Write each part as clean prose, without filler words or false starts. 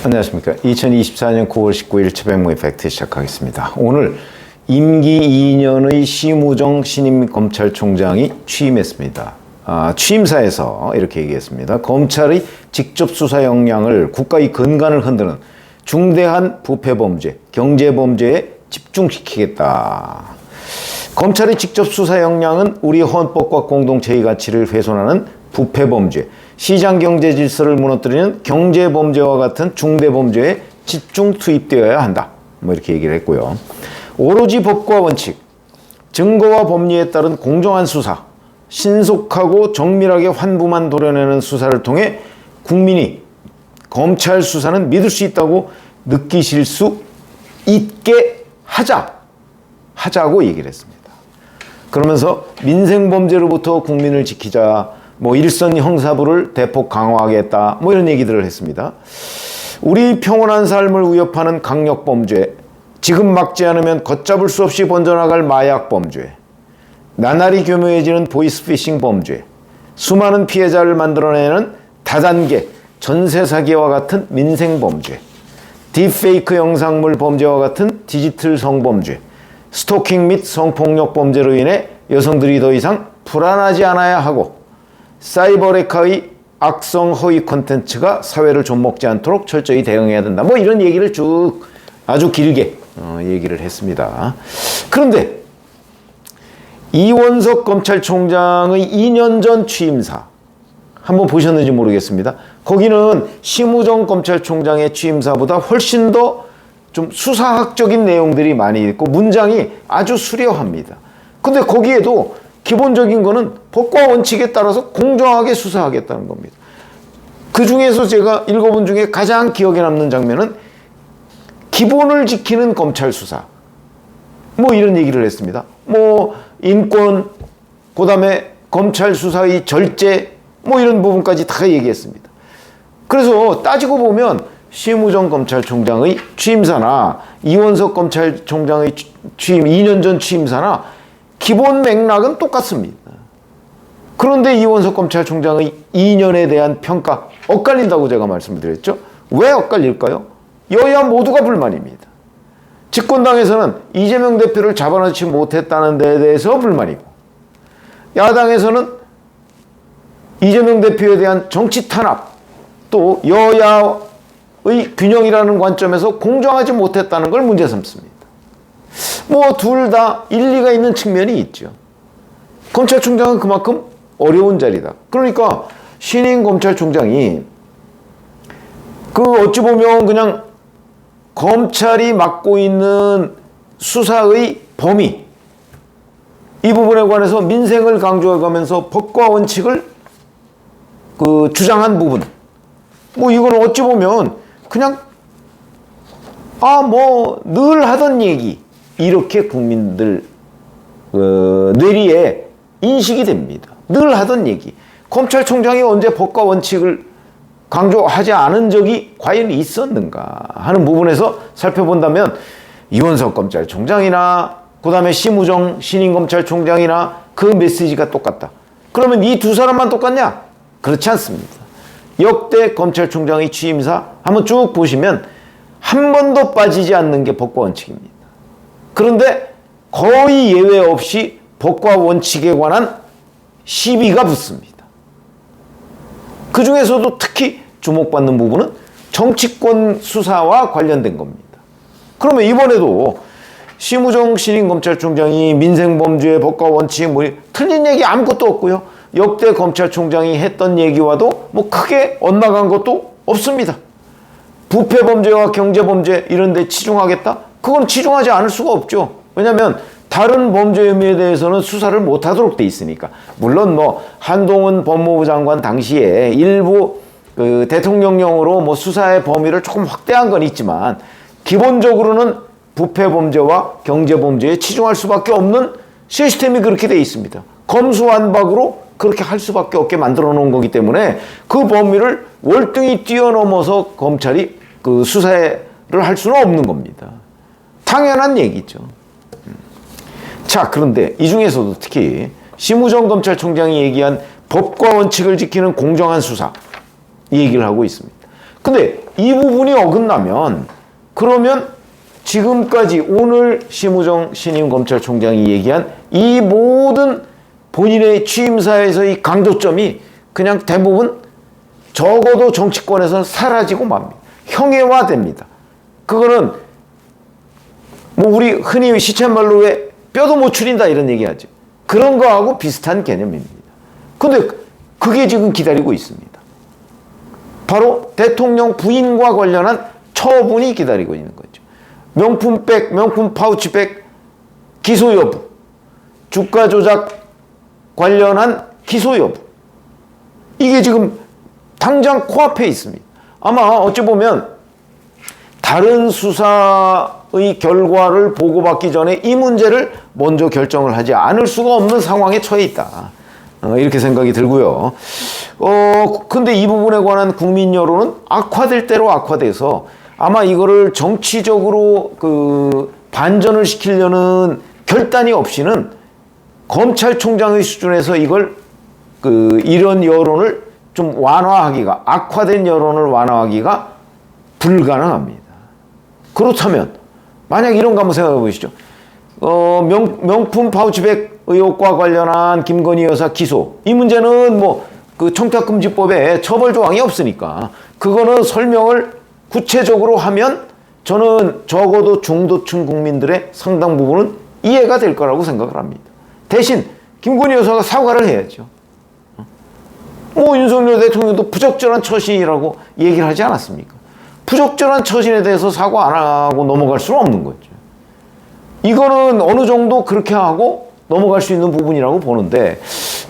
안녕하십니까. 2024년 9월 19일 최백모의 팩트 시작하겠습니다. 오늘 임기 2년의 심우정 신임 검찰총장이 취임했습니다. 취임사에서 이렇게 얘기했습니다. 검찰의 직접 수사 역량을 국가의 근간을 흔드는 중대한 부패범죄, 경제범죄에 집중시키겠다. 검찰의 직접 수사 역량은 우리 헌법과 공동체의 가치를 훼손하는 부패범죄, 시장경제 질서를 무너뜨리는 경제범죄와 같은 중대범죄에 집중 투입되어야 한다. 이렇게 얘기를 했고요. 오로지 법과 원칙, 증거와 법리에 따른 공정한 수사, 신속하고 정밀하게 환부만 도려내는 수사를 통해 국민이 검찰 수사는 믿을 수 있다고 느끼실 수 있게 하자고 얘기를 했습니다. 그러면서 민생범죄로부터 국민을 지키자, 일선 형사부를 대폭 강화하겠다, 이런 얘기들을 했습니다. 우리 평온한 삶을 위협하는 강력범죄, 지금 막지 않으면 걷잡을 수 없이 번져나갈 마약범죄, 나날이 교묘해지는 보이스피싱 범죄, 수많은 피해자를 만들어내는 다단계 전세 사기와 같은 민생범죄, 딥페이크 영상물 범죄와 같은 디지털 성범죄, 스토킹 및 성폭력 범죄로 인해 여성들이 더 이상 불안하지 않아야 하고 사이버 레카의 악성 허위 콘텐츠가 사회를 좀먹지 않도록 철저히 대응해야 된다. 이런 얘기를 쭉 아주 길게 얘기를 했습니다. 그런데 이원석 검찰총장의 2년 전 취임사 한번 보셨는지 모르겠습니다. 거기는 심우정 검찰총장의 취임사보다 훨씬 더 좀 수사학적인 내용들이 많이 있고 문장이 아주 수려합니다. 근데 거기에도 기본적인 거는 법과 원칙에 따라서 공정하게 수사하겠다는 겁니다. 그 중에서 제가 읽어본 중에 가장 기억에 남는 장면은 기본을 지키는 검찰 수사. 이런 얘기를 했습니다. 인권, 그 다음에 검찰 수사의 절제, 이런 부분까지 다 얘기했습니다. 그래서 따지고 보면 심우정 검찰총장의 취임사나 이원석 검찰총장의 취임 2년 전 취임사나 기본 맥락은 똑같습니다. 그런데 이원석 검찰총장의 2년에 대한 평가 엇갈린다고 제가 말씀을 드렸죠. 왜 엇갈릴까요? 여야 모두가 불만입니다. 집권당에서는 이재명 대표를 잡아놓지 못했다는 데 대해서 불만이고, 야당에서는 이재명 대표에 대한 정치 탄압, 또 여야의 균형이라는 관점에서 공정하지 못했다는 걸 문제 삼습니다. 둘 다 일리가 있는 측면이 있죠. 검찰총장은 그만큼 어려운 자리다. 그러니까 신임 검찰총장이 어찌 보면 그냥 검찰이 맡고 있는 수사의 범위, 이 부분에 관해서 민생을 강조해가면서 법과 원칙을 주장한 부분, 이거는 어찌 보면 그냥 늘 하던 얘기, 이렇게 국민들 뇌리에 인식이 됩니다. 늘 하던 얘기. 검찰총장이 언제 법과 원칙을 강조하지 않은 적이 과연 있었는가 하는 부분에서 살펴본다면 이원석 검찰총장이나 그 다음에 심우정 신임 검찰총장이나 그 메시지가 똑같다. 그러면 이 두 사람만 똑같냐? 그렇지 않습니다. 역대 검찰총장의 취임사 한번 쭉 보시면 한 번도 빠지지 않는 게 법과 원칙입니다. 그런데 거의 예외 없이 법과 원칙에 관한 시비가 붙습니다. 그 중에서도 특히 주목받는 부분은 정치권 수사와 관련된 겁니다. 그러면 이번에도 심우정 신임 검찰총장이 민생범죄, 법과 원칙, 틀린 얘기 아무것도 없고요. 역대 검찰총장이 했던 얘기와도 크게 엇나간 것도 없습니다. 부패범죄와 경제범죄 이런 데 치중하겠다? 그건 치중하지 않을 수가 없죠. 왜냐하면 다른 범죄 혐의에 대해서는 수사를 못하도록 돼 있으니까. 물론 한동훈 법무부 장관 당시에 일부 대통령령으로 수사의 범위를 조금 확대한 건 있지만 기본적으로는 부패범죄와 경제범죄에 치중할 수밖에 없는 시스템이 그렇게 돼 있습니다. 검수완박으로 그렇게 할 수밖에 없게 만들어 놓은 거기 때문에 그 범위를 월등히 뛰어넘어서 검찰이 수사를 할 수는 없는 겁니다. 당연한 얘기죠. 자, 그런데 이 중에서도 특히 심우정 검찰총장이 얘기한 법과 원칙을 지키는 공정한 수사 이 얘기를 하고 있습니다. 근데 이 부분이 어긋나면 그러면 지금까지 오늘 심우정 신임 검찰총장이 얘기한 이 모든 본인의 취임사에서의 강조점이 그냥 대부분 적어도 정치권에서는 사라지고 맙니다. 형해화됩니다. 그거는 뭐 우리 흔히 시쳇말로 왜 뼈도 못 추린다 이런 얘기하죠. 그런 거하고 비슷한 개념입니다. 근데 그게 지금 기다리고 있습니다. 바로 대통령 부인과 관련한 처분이 기다리고 있는 거죠. 명품백, 명품 파우치백 기소 여부, 주가 조작 관련한 기소 여부. 이게 지금 당장 코앞에 있습니다. 아마 어찌 보면 다른 수사의 결과를 보고받기 전에 이 문제를 먼저 결정을 하지 않을 수가 없는 상황에 처해 있다. 이렇게 생각이 들고요. 근데 이 부분에 관한 국민 여론은 악화될 대로 악화돼서 아마 이거를 정치적으로 반전을 시키려는 결단이 없이는 검찰총장의 수준에서 이걸 이런 여론을 좀 완화하기가, 악화된 여론을 완화하기가 불가능합니다. 그렇다면 만약 이런 거 한번 생각해 보시죠. 명품 파우치백 의혹과 관련한 김건희 여사 기소. 이 문제는 청탁금지법에 처벌 조항이 없으니까 그거는 설명을 구체적으로 하면 저는 적어도 중도층 국민들의 상당 부분은 이해가 될 거라고 생각을 합니다. 대신 김건희 여사가 사과를 해야죠. 윤석열 대통령도 부적절한 처신이라고 얘기를 하지 않았습니까? 부적절한 처신에 대해서 사과 안 하고 넘어갈 수는 없는 거죠. 이거는 어느 정도 그렇게 하고 넘어갈 수 있는 부분이라고 보는데,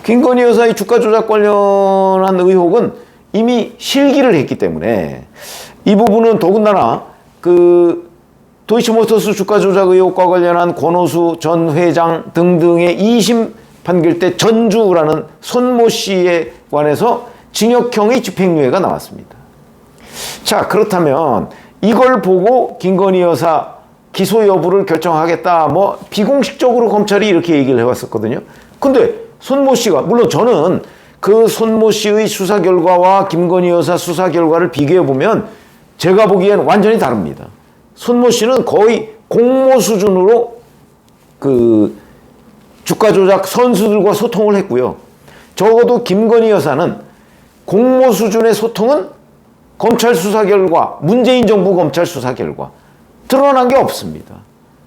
김건희 여사의 주가 조작 관련한 의혹은 이미 실기를 했기 때문에 이 부분은 더군다나 도이치모터스 주가 조작 의혹과 관련한 권오수 전 회장 등등의 2심 판결 때 전주라는 손모 씨에 관해서 징역형의 집행유예가 나왔습니다. 자, 그렇다면 이걸 보고 김건희 여사 기소 여부를 결정하겠다, 비공식적으로 검찰이 이렇게 얘기를 해왔었거든요. 근데 손모 씨가, 물론 저는 그 손모 씨의 수사 결과와 김건희 여사 수사 결과를 비교해보면 제가 보기엔 완전히 다릅니다. 손모 씨는 거의 공모 수준으로 주가 조작 선수들과 소통을 했고요. 적어도 김건희 여사는 공모 수준의 소통은 검찰 수사 결과, 문재인 정부 검찰 수사 결과 드러난 게 없습니다.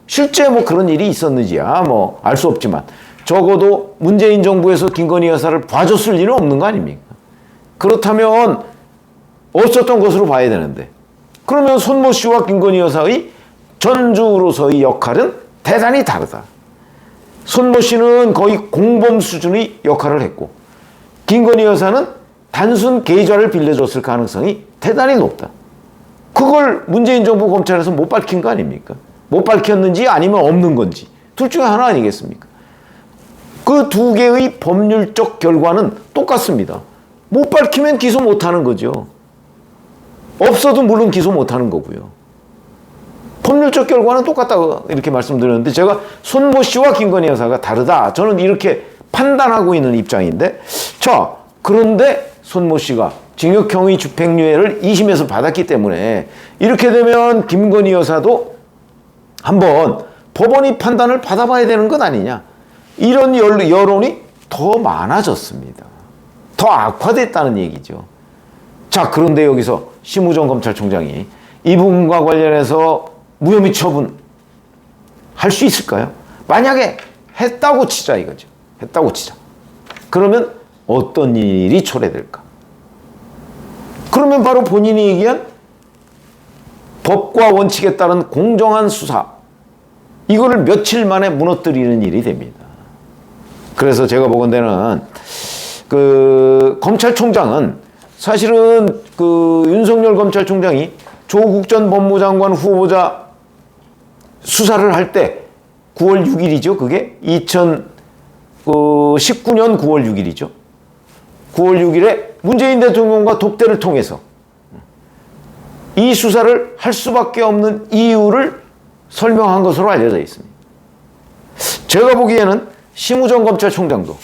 실제 그런 일이 있었는지야 알 수 없지만 적어도 문재인 정부에서 김건희 여사를 봐줬을 일은 없는 거 아닙니까? 그렇다면 없었던 것으로 봐야 되는데, 그러면 손모 씨와 김건희 여사의 전주로서의 역할은 대단히 다르다. 손모 씨는 거의 공범 수준의 역할을 했고, 김건희 여사는 단순 계좌를 빌려줬을 가능성이 대단히 높다. 그걸 문재인 정부 검찰에서 못 밝힌 거 아닙니까? 못 밝혔는지 아니면 없는 건지 둘 중에 하나 아니겠습니까? 그 두 개의 법률적 결과는 똑같습니다. 못 밝히면 기소 못하는 거죠. 없어도 물론 기소 못하는 거고요. 법률적 결과는 똑같다고 이렇게 말씀드렸는데, 제가 손모 씨와 김건희 여사가 다르다, 저는 이렇게 판단하고 있는 입장인데, 자, 그런데 손모 씨가 징역형의 집행유예를 2심에서 받았기 때문에 이렇게 되면 김건희 여사도 한번 법원의 판단을 받아봐야 되는 것 아니냐, 이런 여론이 더 많아졌습니다. 더 악화됐다는 얘기죠. 자, 그런데 여기서 심우정 검찰총장이 이 부분과 관련해서 무혐의 처분 할 수 있을까요? 만약에 했다고 치자 이거죠. 했다고 치자. 그러면 어떤 일이 초래될까? 그러면 바로 본인이 얘기한 법과 원칙에 따른 공정한 수사, 이거를 며칠 만에 무너뜨리는 일이 됩니다. 그래서 제가 보건대는 검찰총장은 사실은 윤석열 검찰총장이 조국 전 법무장관 후보자 수사를 할 때 9월 6일이죠. 그게 2019년 9월 6일이죠. 9월 6일에 문재인 대통령과 독대를 통해서 이 수사를 할 수밖에 없는 이유를 설명한 것으로 알려져 있습니다. 제가 보기에는 심우정 검찰총장도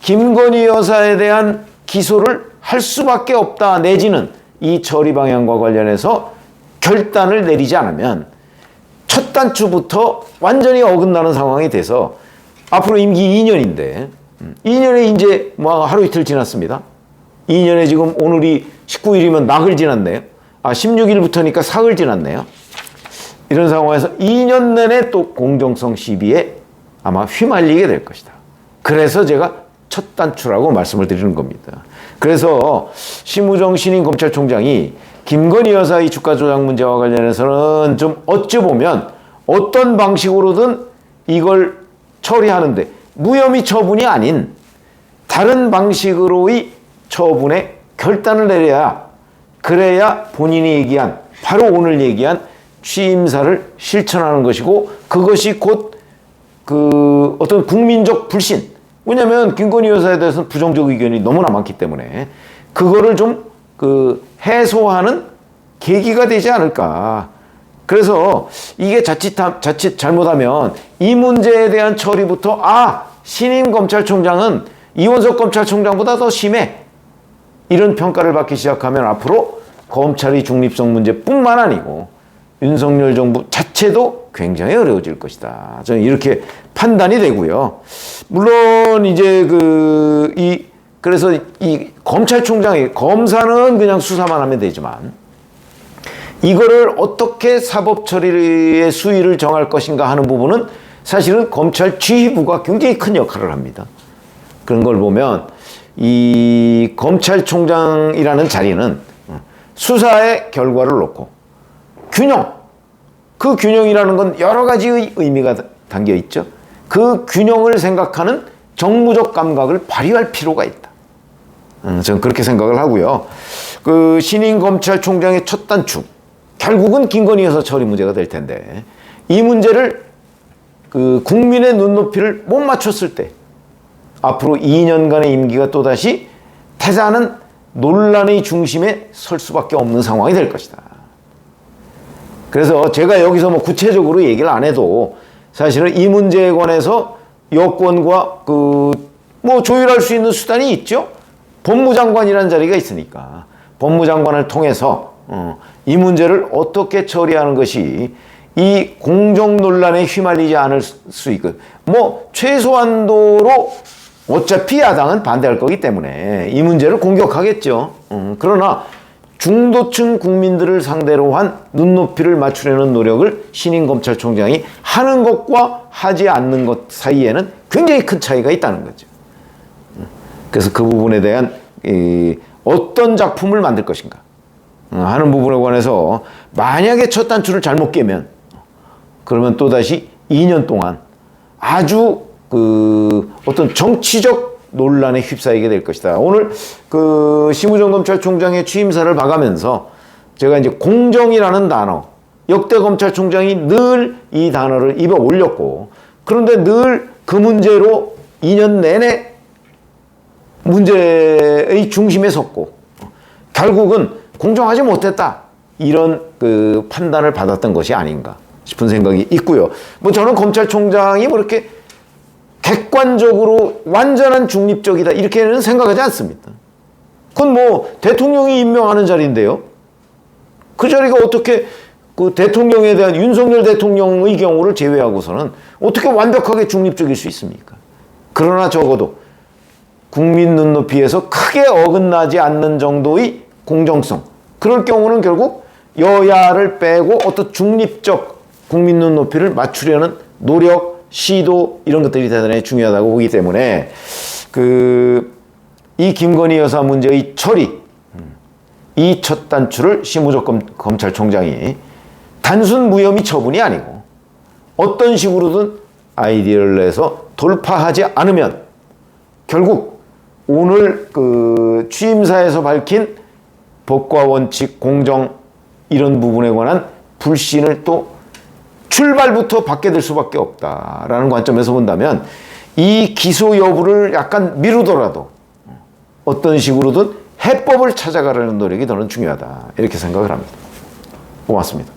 김건희 여사에 대한 기소를 할 수밖에 없다, 내지는 이 처리 방향과 관련해서 결단을 내리지 않으면 첫 단추부터 완전히 어긋나는 상황이 돼서 앞으로 임기 2년인데 2년에 이제 뭐 하루 이틀 지났습니다. 2년에 지금 오늘이 19일이면 낙을 지났네요. 16일부터니까 사흘 지났네요. 이런 상황에서 2년 내내 또 공정성 시비에 아마 휘말리게 될 것이다. 그래서 제가 첫 단추라고 말씀을 드리는 겁니다. 그래서 심우정 신임 검찰총장이 김건희 여사의 주가 조작 문제와 관련해서는 좀 어찌 보면 어떤 방식으로든 이걸 처리하는데 무혐의 처분이 아닌 다른 방식으로의 처분에 결단을 내려야, 그래야 본인이 얘기한, 바로 오늘 얘기한 취임사를 실천하는 것이고, 그것이 곧 그 어떤 국민적 불신, 왜냐하면 김건희 여사에 대해서는 부정적 의견이 너무나 많기 때문에 그거를 좀 해소하는 계기가 되지 않을까. 그래서 이게 자칫 잘못하면 이 문제에 대한 처리부터 신임 검찰총장은 이원석 검찰총장보다 더 심해, 이런 평가를 받기 시작하면 앞으로 검찰의 중립성 문제뿐만 아니고 윤석열 정부 자체도 굉장히 어려워질 것이다. 저는 이렇게 판단이 되고요. 물론 이제 그래서 이 검찰총장이, 검사는 그냥 수사만 하면 되지만 이거를 어떻게 사법 처리의 수위를 정할 것인가 하는 부분은 사실은 검찰 지휘부가 굉장히 큰 역할을 합니다. 그런 걸 보면 이 검찰총장이라는 자리는 수사의 결과를 놓고 그 균형이라는 건 여러 가지의 의미가 담겨 있죠. 그 균형을 생각하는 정무적 감각을 발휘할 필요가 있다. 저는 그렇게 생각을 하고요. 그 신임 검찰총장의 첫 단추, 결국은 김건희 여사 처리 문제가 될 텐데, 이 문제를 국민의 눈높이를 못 맞췄을 때 앞으로 2년간의 임기가 또다시 태자는 논란의 중심에 설 수밖에 없는 상황이 될 것이다. 그래서 제가 여기서 뭐 구체적으로 얘기를 안 해도 사실은 이 문제에 관해서 여권과 조율할 수 있는 수단이 있죠. 법무장관이라는 자리가 있으니까 법무장관을 통해서 이 문제를 어떻게 처리하는 것이 이 공정 논란에 휘말리지 않을 수 있고, 최소한도로 어차피 야당은 반대할 거기 때문에 이 문제를 공격하겠죠. 그러나 중도층 국민들을 상대로 한 눈높이를 맞추려는 노력을 신임 검찰총장이 하는 것과 하지 않는 것 사이에는 굉장히 큰 차이가 있다는 거죠. 그래서 그 부분에 대한 어떤 작품을 만들 것인가 하는 부분에 관해서 만약에 첫 단추를 잘못 깨면 그러면 또다시 2년 동안 아주 어떤 정치적 논란에 휩싸이게 될 것이다. 오늘 심우정 검찰총장의 취임사를 봐가면서 제가 이제 공정이라는 단어, 역대 검찰총장이 늘 이 단어를 입에 올렸고, 그런데 늘 그 문제로 2년 내내 문제의 중심에 섰고 결국은 공정하지 못했다, 이런 판단을 받았던 것이 아닌가 싶은 생각이 있고요. 저는 검찰총장이 이렇게 객관적으로 완전한 중립적이다 이렇게는 생각하지 않습니다. 그건 대통령이 임명하는 자리인데요. 그 자리가 어떻게 대통령에 대한, 윤석열 대통령의 경우를 제외하고서는 어떻게 완벽하게 중립적일 수 있습니까? 그러나 적어도 국민 눈높이에서 크게 어긋나지 않는 정도의 공정성, 그럴 경우는 결국 여야를 빼고 어떤 중립적 국민 눈높이를 맞추려는 노력, 시도, 이런 것들이 대단히 중요하다고 보기 때문에 이 김건희 여사 문제의 처리, 이 첫 단추를 심우정 검찰총장이 단순 무혐의 처분이 아니고 어떤 식으로든 아이디어를 내서 돌파하지 않으면 결국 오늘 취임사에서 밝힌 법과 원칙, 공정, 이런 부분에 관한 불신을 또 출발부터 받게 될 수밖에 없다라는 관점에서 본다면 이 기소 여부를 약간 미루더라도 어떤 식으로든 해법을 찾아가려는 노력이 더는 중요하다, 이렇게 생각을 합니다. 고맙습니다.